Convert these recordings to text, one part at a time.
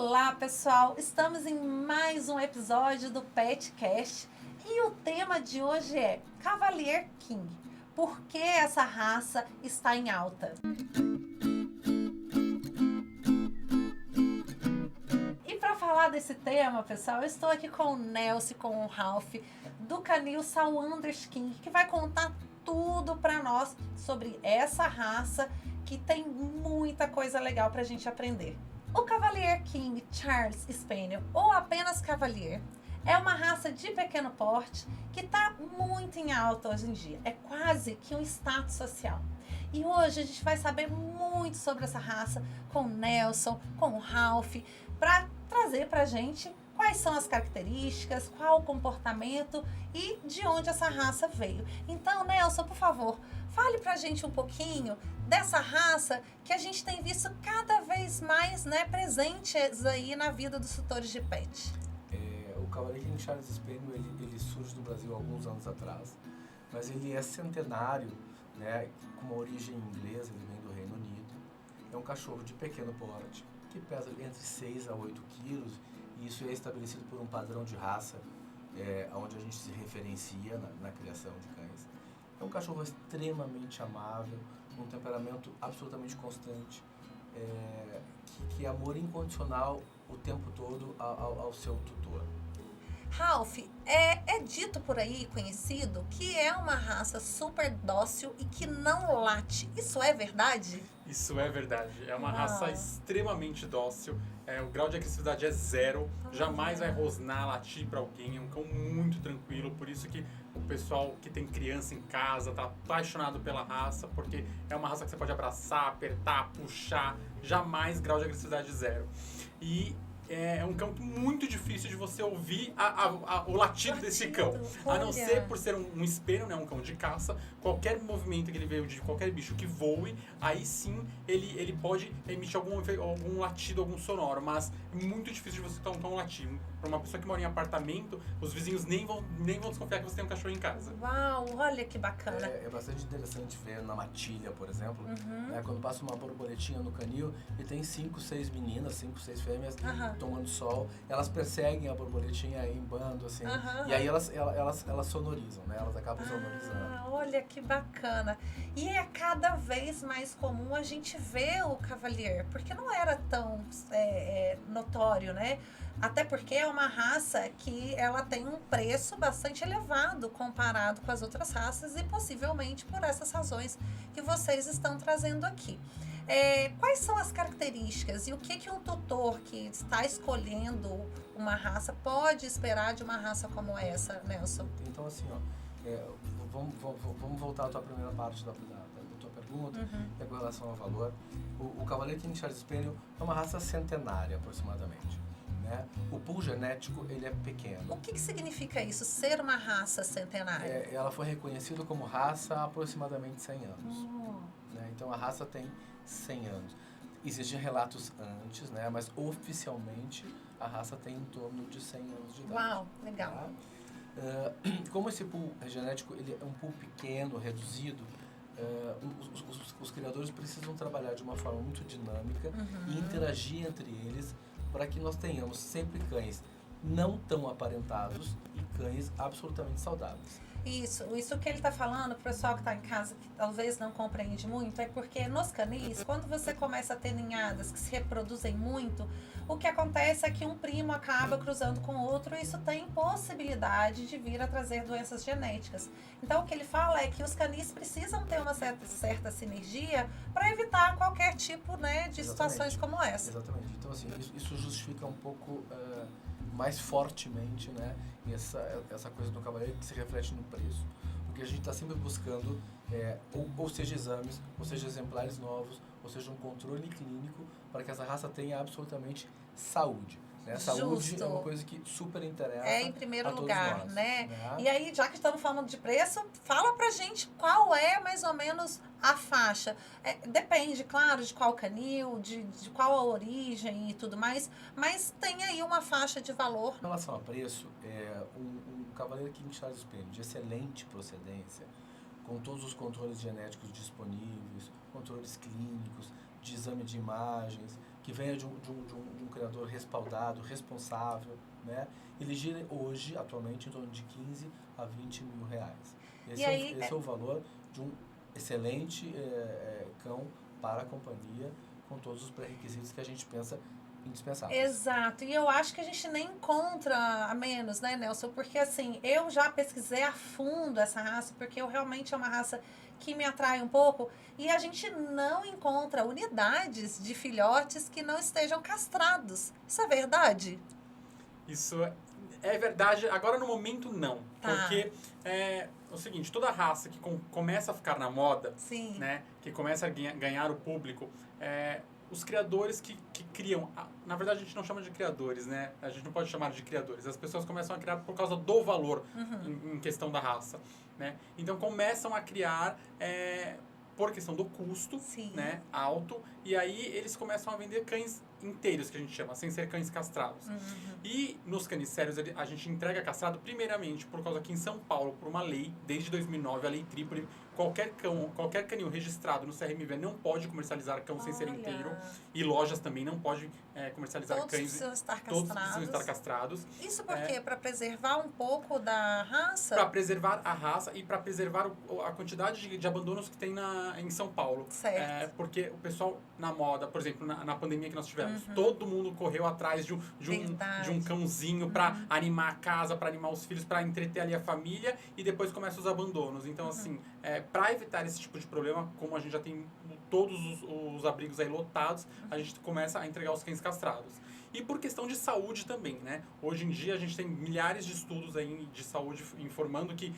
Olá, pessoal! Estamos em mais um episódio do PetCast e o tema de hoje é Cavalier King. Por que essa raça está em alta? E para falar desse tema, pessoal, eu estou aqui com o Nelson, com o Ralph, do canil Saunders King, que vai contar tudo para nós sobre essa raça que tem muita coisa legal para a gente aprender. O Cavalier King Charles Spaniel, ou apenas Cavalier, é uma raça de pequeno porte que está muito em alta hoje em dia. É quase que um status social. E hoje a gente vai saber muito sobre essa raça com o Nelson, com o Ralph, para trazer para a gente quais são as características, qual o comportamento e de onde essa raça veio. Então, Nelson, por favor, fale pra gente um pouquinho dessa raça que a gente tem visto cada vez mais, né, presentes aí na vida dos tutores de pet. O Cavalier King Charles Spaniel, ele surge no Brasil há alguns anos atrás, mas ele é centenário, né, com uma origem inglesa, ele vem do Reino Unido. É um cachorro de pequeno porte, que pesa entre 6 a 8 quilos, e isso é estabelecido por um padrão de raça, onde a gente se referencia na criação de cães. É um cachorro extremamente amável, com um temperamento absolutamente constante, que é amor incondicional o tempo todo ao seu tutor. Ralph, é dito por aí, conhecido, que é uma raça super dócil e que não late. Isso é verdade? Isso é verdade. É uma Uau. raça extremamente dócil. O grau de agressividade é zero. Jamais vai rosnar, latir para alguém. É um cão muito tranquilo. Por isso que o pessoal que tem criança em casa tá apaixonado pela raça, porque é uma raça que você pode abraçar, apertar, puxar. Jamais grau de agressividade zero. E é um cão muito difícil de você ouvir o latido desse cão. A não ser por ser um espelho, né, um cão de caça, qualquer movimento que ele veio de qualquer bicho que voe, aí sim ele pode emitir algum latido, algum sonoro, mas é muito difícil de você escutar um cão latir. Para uma pessoa que mora em apartamento, os vizinhos nem vão desconfiar que você tem um cachorro em casa. Uau, olha que bacana. É bastante interessante ver na matilha, por exemplo, né, quando passa uma borboletinha no canil e tem 5, 6 meninas, 5, 6 fêmeas tomando sol, elas perseguem a borboletinha em bando, assim, e aí elas sonorizam, né, elas acabam sonorizando. Olha que bacana. E é cada vez mais comum a gente ver o Cavalier, porque não era tão notório, né? Até porque é uma raça que ela tem um preço bastante elevado comparado com as outras raças e possivelmente por essas razões que vocês estão trazendo aqui. Quais são as características e o que um tutor que está escolhendo uma raça pode esperar de uma raça como essa, Nelson? Então, assim, vamos voltar à tua primeira parte da tua pergunta, que é com relação ao valor. O Cavalier King Charles Spaniel é uma raça centenária, aproximadamente. Né? O pool genético, ele é pequeno. O que significa isso, ser uma raça centenária? Ela foi reconhecida como raça há aproximadamente 100 anos. Né? Então, a raça tem 100 anos. Existem relatos antes, né? Mas oficialmente a raça tem em torno de 100 anos de idade. Uau, legal. Tá? Como esse pool genético ele é um pool pequeno, reduzido, os criadores precisam trabalhar de uma forma muito dinâmica e interagir entre eles para que nós tenhamos sempre cães não tão aparentados e cães absolutamente saudáveis. Isso que ele está falando, pro pessoal que está em casa, que talvez não compreende muito, é porque nos canis, quando você começa a ter ninhadas que se reproduzem muito, o que acontece é que um primo acaba cruzando com o outro e isso tem possibilidade de vir a trazer doenças genéticas. Então, o que ele fala é que os canis precisam ter uma certa sinergia para evitar qualquer tipo, né, de situações como essa. Exatamente. Então, assim, isso justifica um pouco mais fortemente, né, essa coisa do cavaleiro que se reflete no preço. Porque a gente está sempre buscando, ou seja, exames, ou seja, exemplares novos, ou seja, um controle clínico para que essa raça tenha absolutamente saúde. Né? Saúde é uma coisa que super interessa. Em primeiro lugar, nós, né? E aí, já que estamos falando de preço, fala pra gente qual é mais ou menos a faixa. Depende, claro, de qual canil, de qual a origem e tudo mais, mas tem aí uma faixa de valor. Em relação a preço, um Cavalier King Charles Spaniel de excelente procedência, com todos os controles genéticos disponíveis, controles clínicos, de exame de imagens, que venha de um criador respaldado, responsável, né? Ele gira hoje, atualmente, em torno de 15 a 20 mil reais. Esse é o valor de um excelente cão para a companhia, com todos os pré-requisitos que a gente pensa indispensáveis. Exato, e eu acho que a gente nem encontra a menos, né, Nelson? Porque assim, eu já pesquisei a fundo essa raça, porque eu realmente é uma raça que me atrai um pouco, e a gente não encontra unidades de filhotes que não estejam castrados. Isso é verdade? Isso é verdade. Agora, no momento, não. Tá. Porque é o seguinte, toda raça que começa a ficar na moda, Sim. né, que começa a ganhar o público, os criadores que criam... Na verdade, a gente não chama de criadores, né? A gente não pode chamar de criadores. As pessoas começam a criar por causa do valor em questão da raça, né? Então, começam a criar por questão do custo, Sim. né, alto, e aí eles começam a vender cães inteiros, que a gente chama, sem ser cães castrados. E nos canicérios a gente entrega castrado primeiramente por causa que em São Paulo, por uma lei, desde 2009, a Lei Trípoli, qualquer canil registrado no CRMV não pode comercializar cão sem ser inteiro, e lojas também não podem comercializar Todos cães. precisam estar Todos castrados. precisam estar castrados. Isso por quê? Para preservar um pouco da raça? Para preservar a raça e para preservar a quantidade de abandonos que tem em São Paulo. Certo. Porque o pessoal na moda, por exemplo, na pandemia que nós tivemos, todo mundo correu atrás de um cãozinho para animar a casa, para animar os filhos, para entreter ali a família, e depois começam os abandonos. Então, assim, para evitar esse tipo de problema, como a gente já tem todos os abrigos aí lotados, a gente começa a entregar os cães castrados. E por questão de saúde também, né? Hoje em dia a gente tem milhares de estudos aí de saúde informando que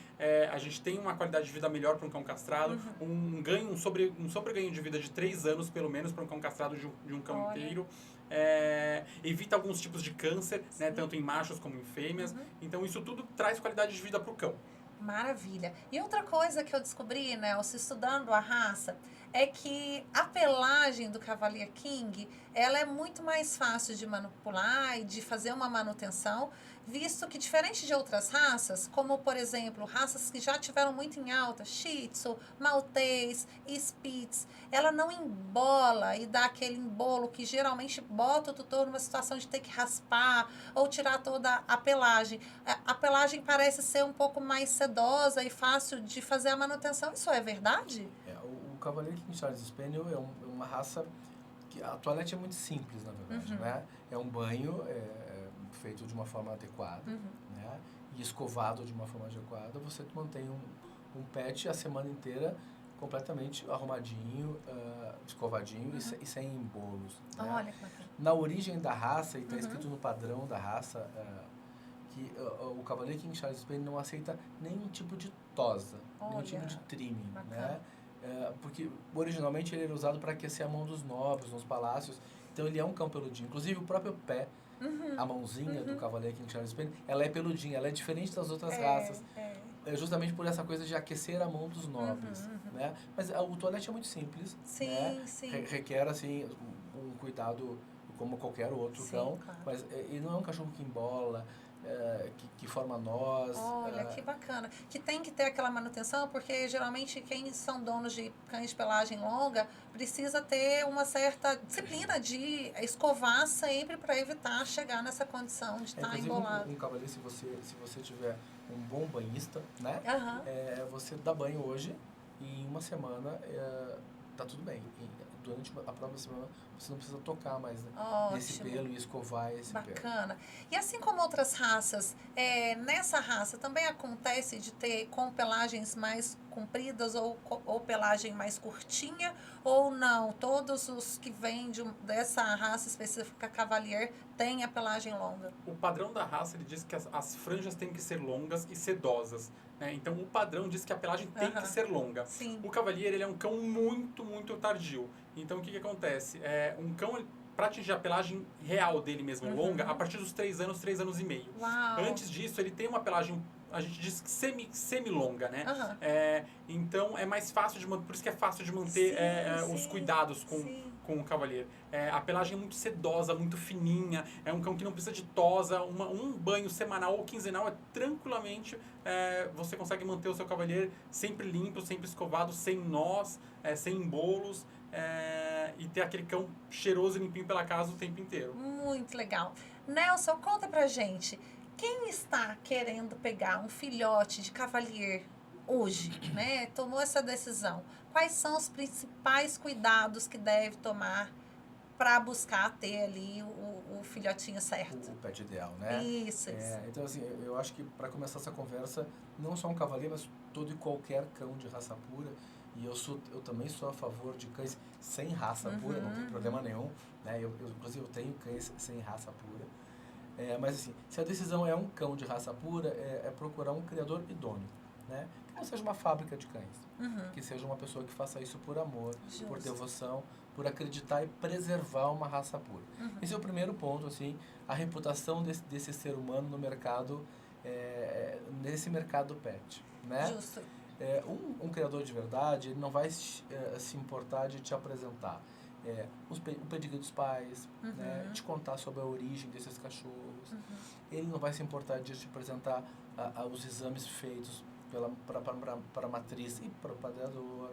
a gente tem uma qualidade de vida melhor para um cão castrado, um sobreganho de vida de 3 anos, pelo menos, para um cão castrado de um cão inteiro. Evita alguns tipos de câncer, né? Tanto em machos como em fêmeas. Então isso tudo traz qualidade de vida para o cão. Maravilha. E outra coisa que eu descobri, Nelson, estudando a raça, é que a pelagem do Cavalier King, ela é muito mais fácil de manipular e de fazer uma manutenção, visto que diferente de outras raças, como por exemplo, raças que já tiveram muito em alta, Shih Tzu, Maltês, Spitz, ela não embola e dá aquele embolo que geralmente bota o tutor numa situação de ter que raspar ou tirar toda a pelagem. A pelagem parece ser um pouco mais sedosa e fácil de fazer a manutenção. Isso é verdade? O Cavalier King Charles Spaniel é uma raça que a toalete é muito simples, na verdade, né? É um banho feito de uma forma adequada, né? E escovado de uma forma adequada, você mantém um pet a semana inteira completamente arrumadinho, escovadinho e sem embolos. Né? Olha que bacana. Na origem da raça, e está escrito no padrão da raça, que o Cavalier King Charles Spaniel não aceita nenhum tipo de tosa, nenhum tipo de trimming, né? Porque originalmente ele era usado para aquecer a mão dos nobres nos palácios, então ele é um cão peludinho. Inclusive o próprio pé, a mãozinha do Cavalier King Charles Spaniel, ela é peludinha, ela é diferente das outras raças. Justamente por essa coisa de aquecer a mão dos nobres, né? Mas o toalete é muito simples, sim, né? Sim. Requer, assim, um cuidado como qualquer outro cão, claro. mas ele não é um cachorro que embola, que forma nós. Olha, que bacana. Que tem que ter aquela manutenção, porque geralmente quem são donos de cães de pelagem longa precisa ter uma certa disciplina de escovar sempre para evitar chegar nessa condição de estar embolado. Um Cavalier, se você tiver um bom banhista, né? Você dá banho hoje e em uma semana tá tudo bem. Durante a própria semana você não precisa tocar mais nesse pelo e escovar esse pelo. Bacana. E assim como outras raças, nessa raça também acontece de ter com pelagens mais compridas ou pelagem mais curtinha, ou não? Todos os que vêm dessa raça específica Cavalier têm a pelagem longa? O padrão da raça ele diz que as franjas têm que ser longas e sedosas. Né? Então, o padrão diz que a pelagem tem que ser longa. Sim. O Cavalier ele é um cão muito, muito tardio. Então, o que acontece? Um cão, para atingir a pelagem real dele mesmo, longa, a partir dos 3 anos, 3 anos e meio. Uau. Antes disso, ele tem uma pelagem, a gente diz que semi-longa, né? Então, é mais fácil de manter, por isso que é fácil de manter os cuidados com o Cavalier. A pelagem é muito sedosa, muito fininha, é um cão que não precisa de tosa, um banho semanal ou quinzenal tranquilamente você consegue manter o seu Cavalier sempre limpo, sempre escovado, sem nós, sem embolos. e ter aquele cão cheiroso e limpinho pela casa o tempo inteiro. Muito legal. Nelson, conta pra gente, quem está querendo pegar um filhote de Cavalier hoje, né? Tomou essa decisão. Quais são os principais cuidados que deve tomar para buscar ter ali o filhotinho certo? O pet ideal, né? Isso. Então, assim, eu acho que para começar essa conversa, não só um Cavalier, mas todo e qualquer cão de raça pura. E eu também sou a favor de cães sem raça pura, não tem problema nenhum, né? Inclusive, eu tenho cães sem raça pura. Mas, assim, se a decisão é um cão de raça pura, é procurar um criador idôneo, né? Que não seja uma fábrica de cães, que seja uma pessoa que faça isso por amor, por devoção, por acreditar e preservar uma raça pura. Esse é o primeiro ponto, assim, a reputação desse ser humano no mercado, nesse mercado pet, né? Justo. Um criador de verdade, ele não vai se importar de te apresentar o pedigree dos pais, né? Te contar sobre a origem desses cachorros. Ele não vai se importar de te apresentar os exames feitos para a matriz e para o padreador.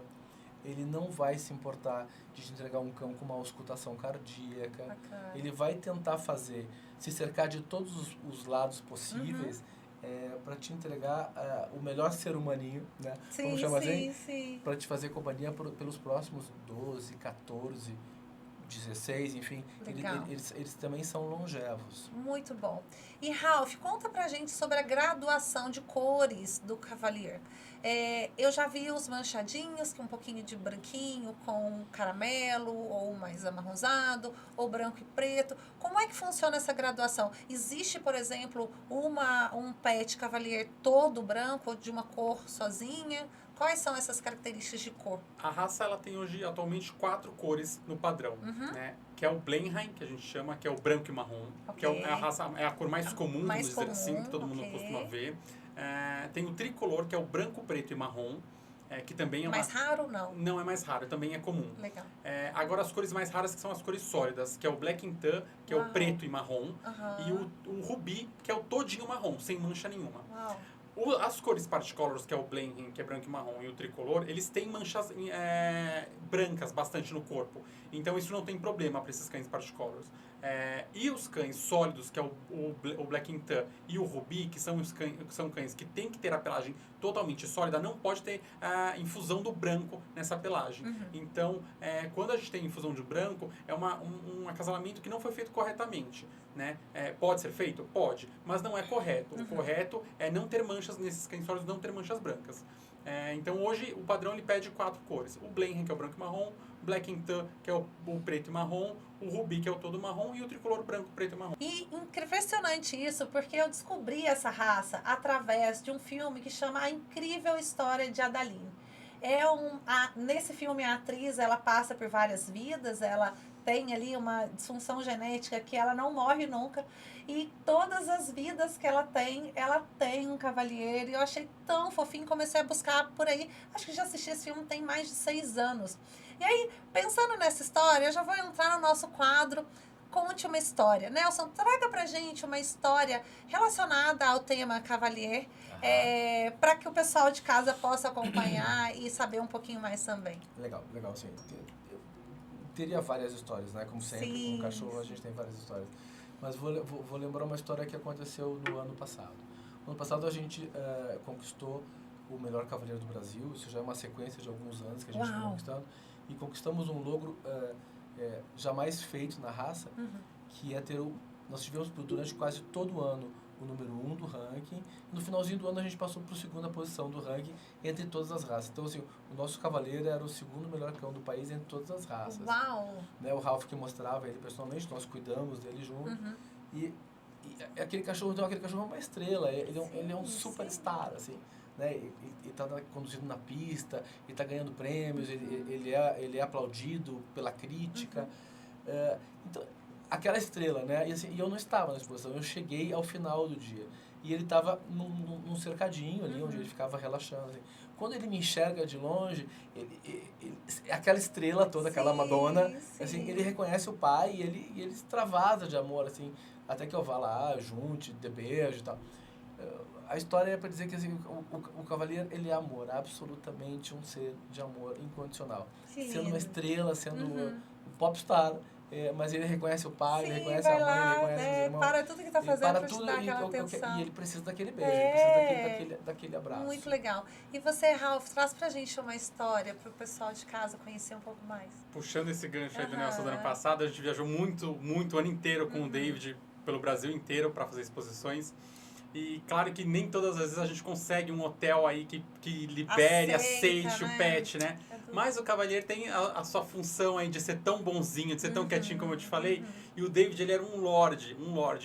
Ele não vai se importar de te entregar um cão com uma auscultação cardíaca. Bacana. Ele vai tentar se cercar de todos os lados possíveis para te entregar o melhor ser humaninho, né? Vamos chamar assim? Para te fazer companhia pelos próximos 12, 14, 16, enfim. Eles também são longevos. Muito bom. E, Ralph, conta pra gente sobre a graduação de cores do Cavalier. Eu já vi os manchadinhos, que um pouquinho de branquinho com caramelo, ou mais amarronzado, ou branco e preto. Como é que funciona essa graduação? Existe, por exemplo, um pet Cavalier todo branco, ou de uma cor sozinha? Quais são essas características de cor? A raça ela tem hoje atualmente 4 cores no padrão, né? Que é o Blenheim, que a gente chama, que é o branco e marrom, que é a cor mais comum, vamos dizer assim, que todo mundo costuma ver. Tem o tricolor, que é o branco, preto e marrom, que também é mais raro, não? Não é mais raro, também é comum. Legal. Agora as cores mais raras que são as cores sólidas, que é o Black and Tan, que é o preto e marrom, e o Ruby, que é o todinho marrom, sem mancha nenhuma. Uau. As cores particolors, que é o Blenheim, que é branco e marrom, e o tricolor, eles têm manchas brancas bastante no corpo. Então isso não tem problema para esses cães particolors. E os cães sólidos, que é o Black and Tan e o Ruby, que são cães que tem que ter a pelagem totalmente sólida, não pode ter a infusão do branco nessa pelagem. Então, quando a gente tem infusão de branco, é um acasalamento que não foi feito corretamente. Né? Pode ser feito? Pode, mas não é correto. O correto é não ter manchas nesses cães sólidos, não ter manchas brancas. Então hoje o padrão ele pede 4 cores. O Blenheim, que é o branco e marrom, o Black and Tan, que é o preto e marrom, o Ruby, que é o todo marrom, e o tricolor branco, preto e marrom. E impressionante isso, porque eu descobri essa raça através de um filme que chama A Incrível História de Adaline. Nesse filme a atriz ela passa por várias vidas, ela tem ali uma disfunção genética que ela não morre nunca. E todas as vidas que ela tem um Cavalier. E eu achei tão fofinho, comecei a buscar por aí. Acho que já assisti esse filme tem mais de 6 anos. E aí, pensando nessa história, eu já vou entrar no nosso quadro Conte uma História. Nelson, traga pra gente uma história relacionada ao tema Cavalier, para que o pessoal de casa possa acompanhar e saber um pouquinho mais também. Legal, sim. Teria várias histórias, né? Como sempre, com o cachorro a gente tem várias histórias. Mas vou lembrar uma história que aconteceu no ano passado. No ano passado a gente conquistou o melhor Cavalier do Brasil. Isso já é uma sequência de alguns anos que a gente está conquistando. E conquistamos um logro jamais feito na raça, que é nós tivemos durante quase todo o ano o número 1 do ranking. No finalzinho do ano a gente passou para a segunda posição do ranking entre todas as raças. Então, assim, o nosso Cavaleiro era o segundo melhor cão do país entre todas as raças. Uau! Né, o Ralph que mostrava ele pessoalmente, nós cuidamos dele junto. E aquele cachorro é uma estrela, ele é um superstar, assim. Né? Ele está conduzido na pista, ele está ganhando prêmios, ele é aplaudido pela crítica. Então, aquela estrela, né? E eu não estava na exposição, eu cheguei ao final do dia. E ele estava num cercadinho ali, onde ele ficava relaxando. Assim. Quando ele me enxerga de longe, aquela estrela toda, aquela Madonna, assim, ele reconhece o pai e ele extravasa de amor, assim, até que eu vá lá, junte, dê beijo e tal. A história é para dizer que assim, o Cavalier, ele é amor, absolutamente um ser de amor incondicional. Que Sendo uma lindo. estrela, sendo Uhum. um popstar, mas ele reconhece o pai, ele Sim, reconhece vai a mãe, ele lá, reconhece os né? irmãos. Para tudo que tá Ele fazendo para pra te tudo dar e, aquela e atenção. ele precisa daquele beijo, ele precisa É. daquele abraço. Muito legal. E você, Ralph, traz pra gente uma história pro pessoal de casa conhecer um pouco mais. Puxando esse gancho aí do Aham. Nelson do ano passado, a gente viajou muito o ano inteiro com o David pelo Brasil inteiro para fazer exposições. E claro que nem todas as vezes a gente consegue um hotel aí que libere, aceite né? o pet, né? É do- Mas o Cavalier tem a sua função aí de ser tão bonzinho, de ser tão quietinho como eu te falei. uhum. E o David, ele era um lorde.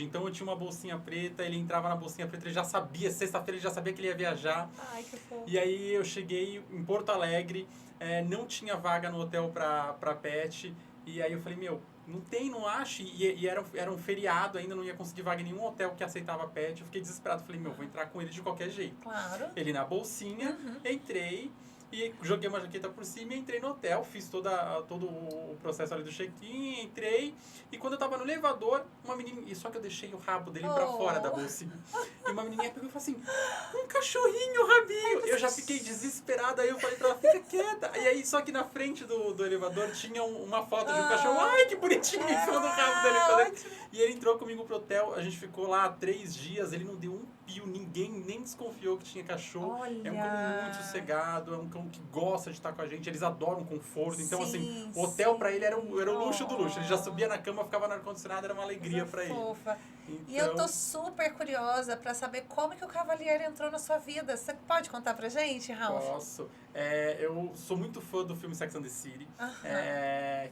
Então eu tinha uma bolsinha preta, ele entrava na bolsinha preta, ele já sabia, sexta-feira ele já sabia que ele ia viajar. Ai, que fofo. E aí eu cheguei em Porto Alegre, não tinha vaga no hotel pra pet. E aí eu falei, meu, não acho. E era um feriado ainda, não ia conseguir vaga em nenhum hotel que aceitava pet. Eu fiquei desesperado, falei, meu, vou entrar com ele de qualquer jeito. Claro. Ele na bolsinha, entrei e joguei uma jaqueta por cima e entrei no hotel, fiz todo o processo ali do check-in, entrei e quando eu tava no elevador, uma menininha, só que eu deixei o rabo dele pra fora da bolsinha. E uma menininha pegou e falou assim, um cachorrinho, Rabinho! Eu já fiquei desesperada, aí eu falei pra ela, fica quieta. E aí, só que na frente do elevador tinha uma foto de um cachorro, ai que bonitinho, enfiando o rabo dele pra dentro. E ele entrou comigo pro hotel, a gente ficou lá 3 dias, ele não deu um pio, ninguém nem desconfiou que tinha cachorro. Olha. É um cão muito sossegado, é um cão que gosta de estar com a gente, eles adoram conforto. Então, assim, o hotel pra ele era o luxo do luxo. Ele já subia na cama, ficava no ar-condicionado, era uma alegria pra ele. Fofa. Então, E eu tô super curiosa pra saber como que o Cavalier entrou na sua vida. Você pode contar pra gente, Ralph? Posso. Eu sou muito fã do filme Sex and the City, Aham.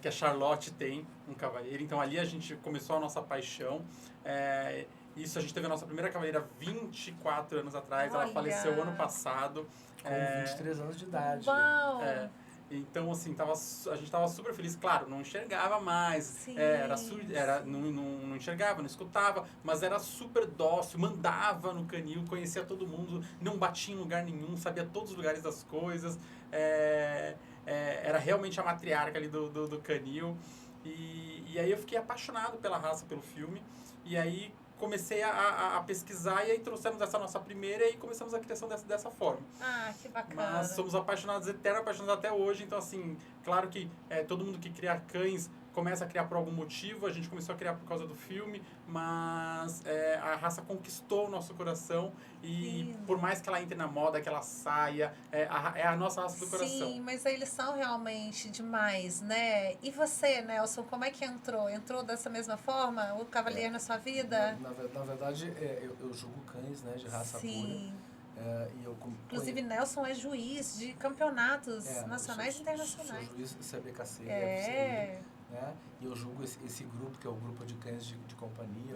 que a Charlotte tem um cavaleiro. Então ali a gente começou a nossa paixão. Isso, a gente teve a nossa primeira cavaleira 24 anos atrás. Ela Olha. faleceu ano passado. Com 23 anos de idade. Uau! Então, assim, a gente tava super feliz. Claro, não enxergava mais. Sim, Não enxergava, não escutava. Mas era super dócil, mandava no canil, conhecia todo mundo. Não batia em lugar nenhum, sabia todos os lugares das coisas. Era realmente a matriarca ali do canil. E aí eu fiquei apaixonado pela raça, pelo filme. E aí comecei a pesquisar e aí trouxemos essa nossa primeira e começamos a criação dessa forma. Ah, que bacana. Mas somos apaixonados, eternos apaixonados até hoje. Então, assim, claro que todo mundo que cria cães começa a criar por algum motivo. A gente começou a criar por causa do filme, mas a raça conquistou o nosso coração. E Lindo. por mais que ela entre na moda, que ela saia, é a nossa raça do coração. Sim, mas eles são realmente demais, né? E você, Nelson, como é que entrou? Entrou dessa mesma forma, o Cavalier na sua vida? Na verdade, eu julgo cães, né, de raça Sim. pura. E eu Inclusive, Nelson é juiz de campeonatos nacionais e sou internacionais. juiz CBKC, É. né? E eu julgo esse grupo, que é o grupo de cães de companhia,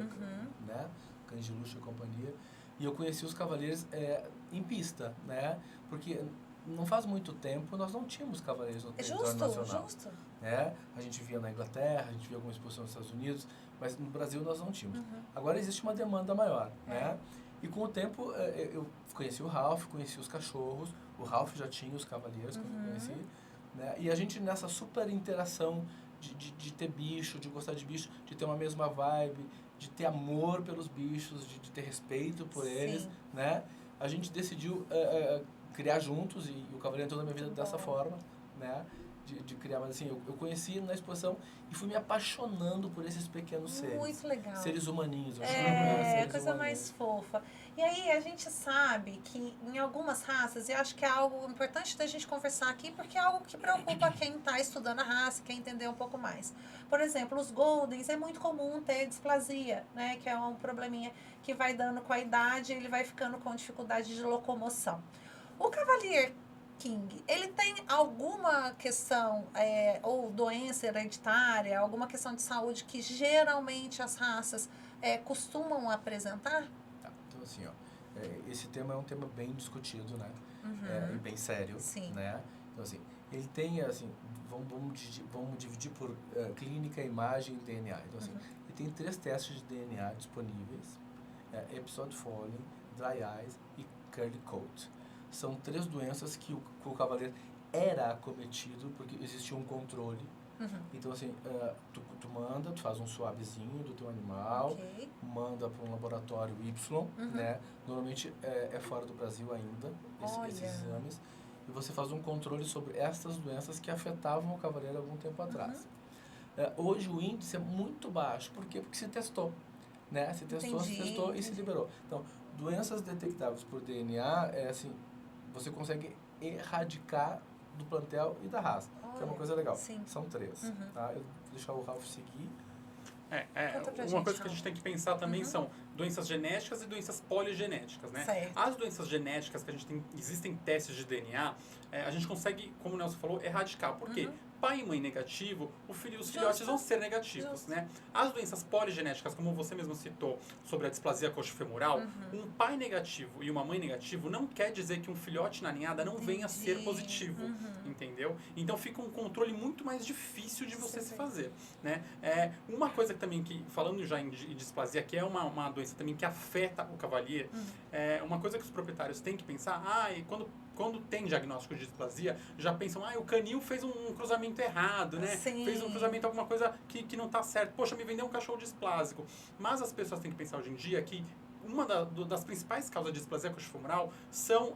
né? Cães de luxo e companhia. E eu conheci os cavaleiros em pista, né? Porque não faz muito tempo nós não tínhamos cavaleiros no território nacional. Justo. Né? A gente via na Inglaterra, a gente via alguma exposição nos Estados Unidos, mas no Brasil nós não tínhamos. Agora existe uma demanda maior, né? E com o tempo eu conheci o Ralph, conheci os cachorros, o Ralph já tinha os cavaleiros que eu conheci, né? E a gente nessa super interação de ter bicho, de gostar de bicho, de ter uma mesma vibe, de ter amor pelos bichos, de ter respeito por eles, né? A gente decidiu criar juntos e o Cavaleiro entrou na minha vida dessa forma, né? De criar, mas assim, eu conheci na exposição e fui me apaixonando por esses pequenos seres. Muito legal. Seres humaninhos. Eu É, a coisa mais fofa. E aí, a gente sabe que em algumas raças, e acho que é algo importante da gente conversar aqui, porque é algo que preocupa quem está estudando a raça, quer entender um pouco mais. Por exemplo, os Goldens, é muito comum ter displasia, né? Que é um probleminha que vai dando com a idade, ele vai ficando com dificuldade de locomoção. O Cavalier King, ele tem alguma questão ou doença hereditária, alguma questão de saúde que geralmente as raças costumam apresentar? Tá, então assim, ó, esse tema é um tema bem discutido, né? E bem sério, Sim. né? Então assim, ele tem assim, vamos dividir por clínica, imagem e DNA. Então assim, ele tem 3 testes de DNA disponíveis: Episode Falling, Dry Eyes e Curly Coat. São 3 doenças que o cavaleiro era acometido porque existia um controle, Então, assim, tu manda, tu faz um suavezinho do teu animal, Ok. manda para um laboratório Y, né? Normalmente é fora do Brasil ainda, esses Olha. exames. E você faz um controle sobre essas doenças que afetavam o cavaleiro há algum tempo atrás. Hoje o índice é muito baixo. Por quê? Porque se testou. Né? Se testou e se liberou. Então, doenças detectáveis por DNA, assim, você consegue erradicar do plantel e da raça, que é uma coisa legal. Sim. São 3. Tá? Eu vou deixar o Ralph seguir. Conta pra Uma gente, coisa que a Raul. gente tem que pensar também são doenças genéticas e doenças poligenéticas, né? Certo. As doenças genéticas que a gente tem, existem testes de DNA, a gente consegue, como o Nelson falou, erradicar. Por quê? Pai e mãe negativo, os filhotes vão ser negativos, né? As doenças poligenéticas, como você mesmo citou, sobre a displasia coxofemoral, um pai negativo e uma mãe negativo não quer dizer que um filhote na ninhada não venha a ser positivo, entendeu? Então fica um controle muito mais difícil de você se fazer, né? Uma coisa também que, falando já em displasia, que é uma doença também que afeta o cavalier, uma coisa que os proprietários têm que pensar, e quando tem diagnóstico de displasia, já pensam, o canil fez um cruzamento errado, né? Sim. Fez um cruzamento, alguma coisa que não tá certo. Poxa, me vendeu um cachorro displásico. Mas as pessoas têm que pensar hoje em dia que uma das principais causas de displasia coxofemoral são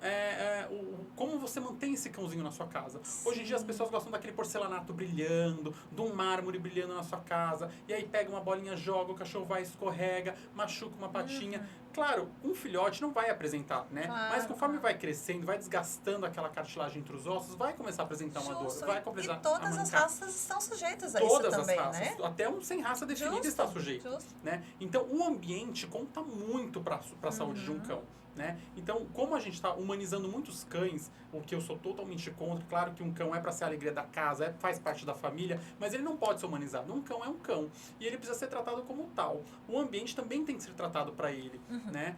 como você mantém esse cãozinho na sua casa. Sim. Hoje em dia as pessoas gostam daquele porcelanato brilhando, de um mármore brilhando na sua casa, e aí pega uma bolinha, joga, o cachorro vai, escorrega, machuca uma patinha. Claro, um filhote não vai apresentar, né? Claro, Mas conforme vai crescendo, vai desgastando aquela cartilagem entre os ossos, vai começar a apresentar uma dor, vai começar E todas a as mancar. raças estão sujeitas a Todas isso também, as raças, né? até um sem raça definida está sujeito. Justo. Né? Então, o ambiente conta muito para a saúde de um cão. Né? Então, como a gente está humanizando muitos cães, o que eu sou totalmente contra, claro que um cão é para ser a alegria da casa, faz parte da família, mas ele não pode ser humanizado. Um cão é um cão e ele precisa ser tratado como tal. O ambiente também tem que ser tratado para ele. Né?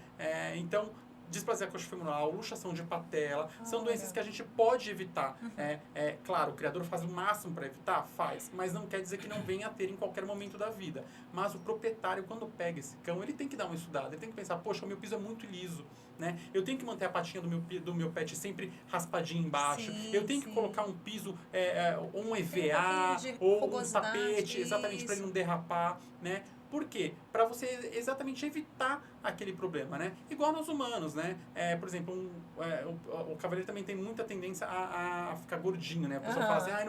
Então, displasia coxofemoral, luxação de patela, são doenças que a gente pode evitar. Claro, o criador faz o máximo para evitar? Faz, mas não quer dizer que não venha a ter em qualquer momento da vida. Mas o proprietário, quando pega esse cão, ele tem que dar uma estudada, ele tem que pensar, poxa, o meu piso é muito liso, né? Eu tenho que manter a patinha do meu pet sempre raspadinha embaixo, eu tenho que colocar um piso, ou um EVA, ou um tapete, exatamente para ele não derrapar, né? Por quê? Para você exatamente evitar aquele problema, né? Igual nós humanos, né? Por exemplo, o cavaleiro também tem muita tendência a ficar gordinho, né? A pessoa fala assim, eu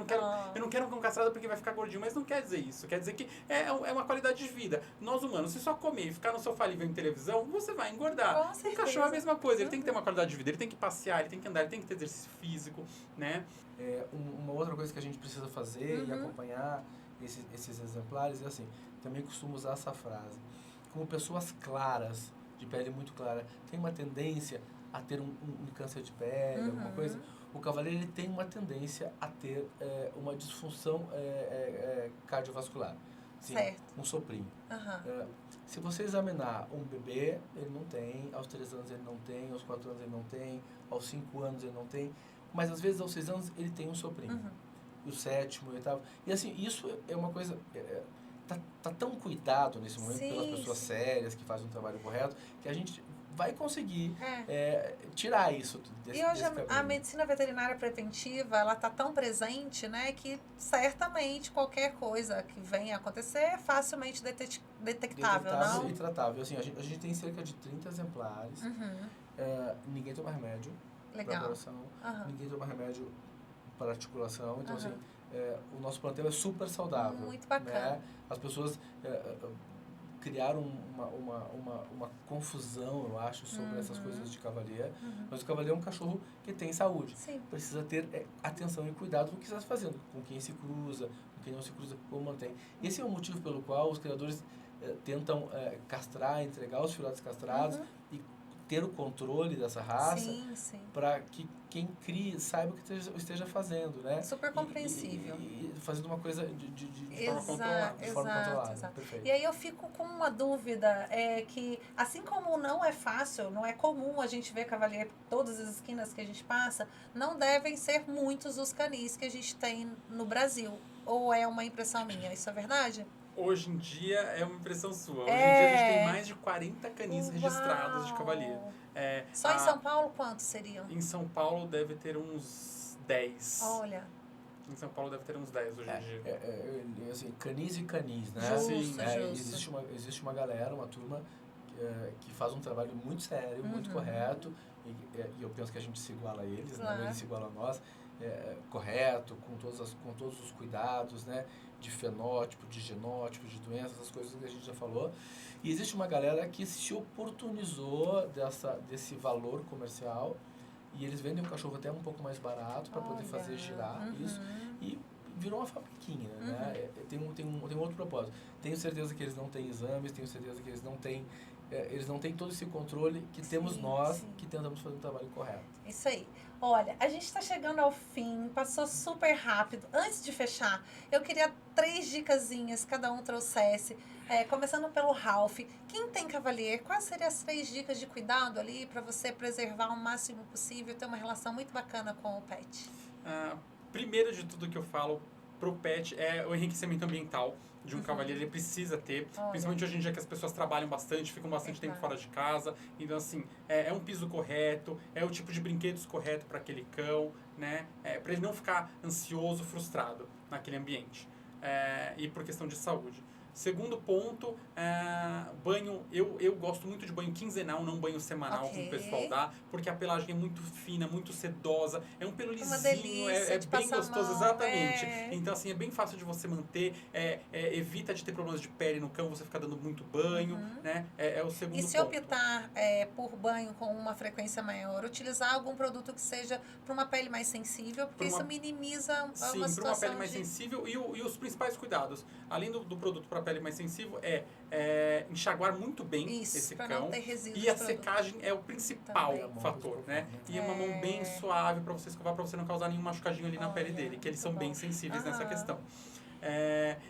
não quero um cão castrado porque vai ficar gordinho. Mas não quer dizer isso. Quer dizer que é uma qualidade de vida. Nós humanos, se só comer e ficar no sofá ali vendo televisão, você vai engordar. O cachorro é a mesma coisa. Ele tem que ter uma qualidade de vida. Ele tem que passear, ele tem que andar, ele tem que ter exercício físico, né? Uma outra coisa que a gente precisa fazer e acompanhar esses exemplares é assim, também costumo usar essa frase. Como pessoas claras, de pele muito clara, tem uma tendência a ter um câncer de pele, alguma coisa, o cavaleiro ele tem uma tendência a ter uma disfunção cardiovascular. Sim, um soprinho. Se você examinar um bebê, ele não tem, aos 3 anos ele não tem, aos 4 anos ele não tem, aos 5 anos ele não tem, mas às vezes aos 6 anos ele tem um soprinho. E o 7º, o 8º. E assim, isso é uma coisa... Tá tão cuidado nesse momento pelas pessoas sérias, que fazem um trabalho correto, que a gente vai conseguir tirar isso desse E hoje caminho. a medicina veterinária preventiva, ela tá tão presente, né, que certamente qualquer coisa que venha a acontecer é facilmente detectável, não? E tratável. Assim, a gente tem cerca de 30 exemplares. Ninguém toma remédio para coração. Ninguém toma remédio para articulação. Então, assim, o nosso plantel é super saudável. Muito bacana. Né? As pessoas criaram uma confusão, eu acho, sobre essas coisas de cavaleiro. Mas o cavaleiro é um cachorro que tem saúde. Sim. Precisa ter atenção e cuidado no que está fazendo, com quem se cruza, com quem não se cruza, como mantém. Esse é o motivo pelo qual os criadores tentam castrar, entregar os filhotes castrados e ter o controle dessa raça para que quem cria saiba o que esteja fazendo, né? Super compreensível. E fazendo uma coisa de forma controlada. De forma controlada. Perfeito. E aí eu fico com uma dúvida, que assim como não é fácil, não é comum a gente ver cavaleiro por todas as esquinas que a gente passa, não devem ser muitos os canis que a gente tem no Brasil. Ou é uma impressão minha? Isso é verdade? Hoje em dia é uma impressão sua. Hoje em dia a gente tem mais de 40 canis registrados de cavaleiro. Só em São Paulo quantos seriam? Em São Paulo deve ter uns 10. Olha. Em São Paulo deve ter uns 10 hoje em dia. Assim, canis e canis, né? Justo, Sim. justo. Existe uma galera, uma turma que faz um trabalho muito sério, muito correto, e eu penso que a gente se iguala a eles, Claro. né? Eles se igualam a nós, correto, com todos os cuidados, né? De fenótipo, de genótipo, de doenças, essas coisas que a gente já falou. E existe uma galera que se oportunizou desse valor comercial, e eles vendem um cachorro até um pouco mais barato para poder fazer girar isso, e virou uma fabriquinha, né? Tem um outro propósito. Tenho certeza que eles não têm exames, tenho certeza que eles não têm todo esse controle que temos nós, que tentamos fazer um trabalho correto. Isso aí. Olha, a gente está chegando ao fim, passou super rápido. Antes de fechar, eu queria 3 dicasinhas, cada um trouxesse. Começando pelo Ralph. Quem tem Cavalier, quais seriam as 3 dicas de cuidado ali para você preservar o máximo possível, ter uma relação muito bacana com o pet? Primeiro de tudo que eu falo pro pet é o enriquecimento ambiental de um Cavalier, ele precisa ter, principalmente hoje em dia que as pessoas trabalham bastante, ficam bastante tempo fora de casa, então assim, é um piso correto, é o tipo de brinquedos correto para aquele cão, né, para ele não ficar ansioso, frustrado naquele ambiente, e por questão de saúde. Segundo ponto, banho, eu gosto muito de banho quinzenal, não banho semanal, como o pessoal dá, porque a pelagem é muito fina, muito sedosa, é um pelo lisinho, delícia, bem gostoso, exatamente. É. Então assim, é bem fácil de você manter, evita de ter problemas de pele no cão, você ficar dando muito banho, né? É o segundo ponto. E se optar por banho com uma frequência maior, utilizar algum produto que seja para uma pele mais sensível, porque isso minimiza uma situação. Sim, para uma pele mais sensível e os principais cuidados, além do produto para pele mais sensível, enxaguar muito bem esse cão. Não ter resíduos E a secagem é o principal fator, né? E uma mão bem suave para você escovar, para você não causar nenhum machucadinho ali na pele dele, que eles são bem sensíveis nessa questão.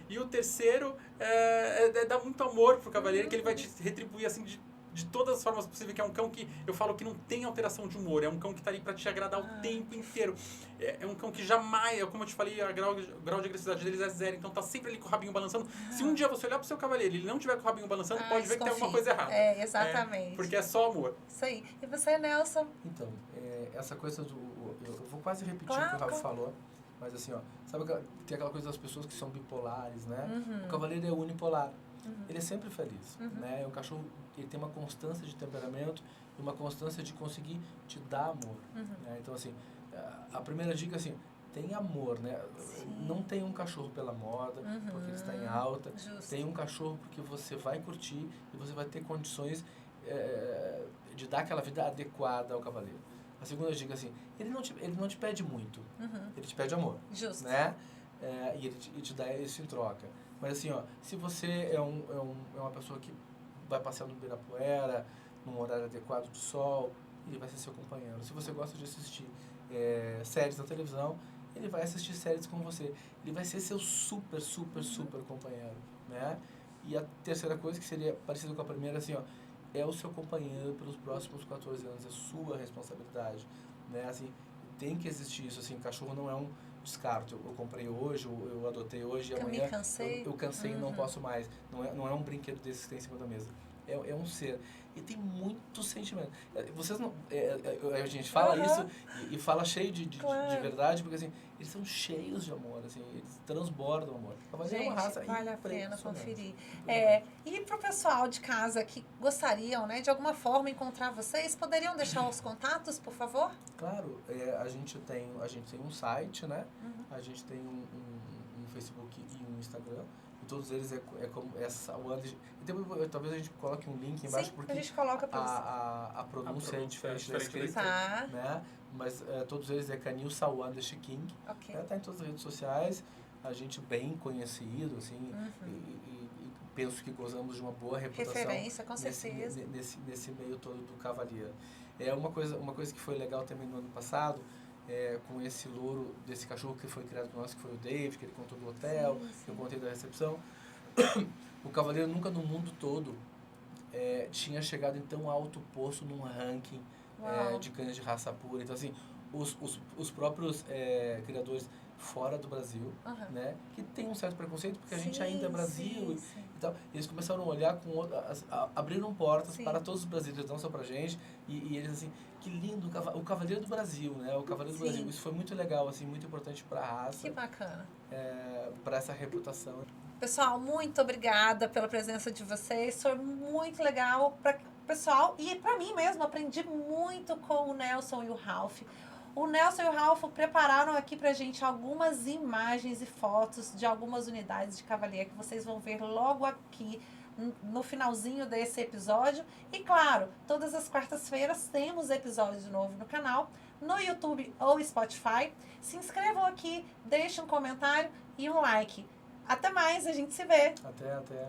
E o terceiro é dar muito amor pro Cavalier, que ele vai te retribuir assim de todas as formas possíveis, que é um cão que eu falo que não tem alteração de humor, é um cão que tá ali para te agradar o tempo inteiro. É um cão que jamais, como eu te falei, o grau de agressividade deles é 0, então tá sempre ali com o rabinho balançando. Se um dia você olhar pro seu Cavalier e ele não tiver com o rabinho balançando, pode ver que tem alguma coisa errada. Exatamente. Porque é só amor. Isso aí. E você, Nelson? Então, essa coisa eu vou quase repetir o que o Rafa falou, mas assim, ó, sabe que tem aquela coisa das pessoas que são bipolares, né? O Cavalier é unipolar. Ele é sempre feliz, né? É um cachorro, ele tem uma constância de temperamento e uma constância de conseguir te dar amor, né? Então, assim, a primeira dica, assim, tem amor, né? Não tem um cachorro pela moda, porque ele está em alta. Justo. Tem um cachorro porque você vai curtir e você vai ter condições de dar aquela vida adequada ao Cavalier. A segunda dica, assim, ele não te pede muito, ele te pede amor, Justo. né? E ele te dá isso em troca. Mas assim, ó, se você é uma pessoa que vai passear no Ibirapuera, num horário adequado de sol, ele vai ser seu companheiro. Se você gosta de assistir séries na televisão, ele vai assistir séries com você. Ele vai ser seu super, super, super companheiro, né? E a terceira coisa, que seria parecida com a primeira, assim, ó, é o seu companheiro pelos próximos 14 anos, é sua responsabilidade, né? Assim, tem que existir isso, assim, cachorro não é um descarto. Eu comprei hoje, eu adotei hoje, e amanhã eu cansei e não posso mais. Não é um brinquedo desse que tem em cima da mesa. É um ser. E tem muito sentimento. Vocês não... a gente fala isso e fala cheio de verdade, porque assim, eles são cheios de amor, assim, eles transbordam amor. Mas gente, é uma raça vale a pena conferir. É. E pro pessoal de casa que gostariam, né, de alguma forma encontrar vocês, poderiam deixar os contatos, por favor? Claro, a gente tem um site, né? A gente tem um Facebook e um Instagram. Todos eles como essa Sawandas. Talvez a gente coloque um link embaixo, porque a gente coloca a pronúncia é diferente da escrita, tá. né? Mas todos eles é Canil Sawandas King. Okay. Tá em todas as redes sociais. A gente bem conhecido, assim, e penso que gozamos de uma boa reputação. Referência, com certeza. Nesse meio todo do Cavalier. Uma coisa que foi legal também no ano passado, com esse louro desse cachorro que foi criado por nós, que foi o Dave, que ele contou do hotel, que eu contei da recepção. O Cavalier nunca no mundo todo tinha chegado em tão alto posto num ranking de cães de raça pura. Então, assim, os próprios criadores fora do Brasil, Aham. né? Que tem um certo preconceito, porque a gente Sim, ainda é Brasil sim. e tal. E eles começaram a olhar com abriram portas Sim. para todos os brasileiros, não só pra gente. E eles assim, que lindo, o Cavaleiro do Brasil, né? O Cavaleiro do Sim. Brasil. Isso foi muito legal, assim, muito importante para a Que raça, bacana. para essa reputação. Pessoal, muito obrigada pela presença de vocês. Foi muito legal para o pessoal e para mim mesmo. Aprendi muito com o Nelson e o Ralph. O Nelson e o Ralph prepararam aqui pra gente algumas imagens e fotos de algumas unidades de Cavalier que vocês vão ver logo aqui no finalzinho desse episódio. E claro, todas as quartas-feiras temos episódio de novo no canal, no YouTube ou Spotify. Se inscrevam aqui, deixem um comentário e um like. Até mais, a gente se vê. Até.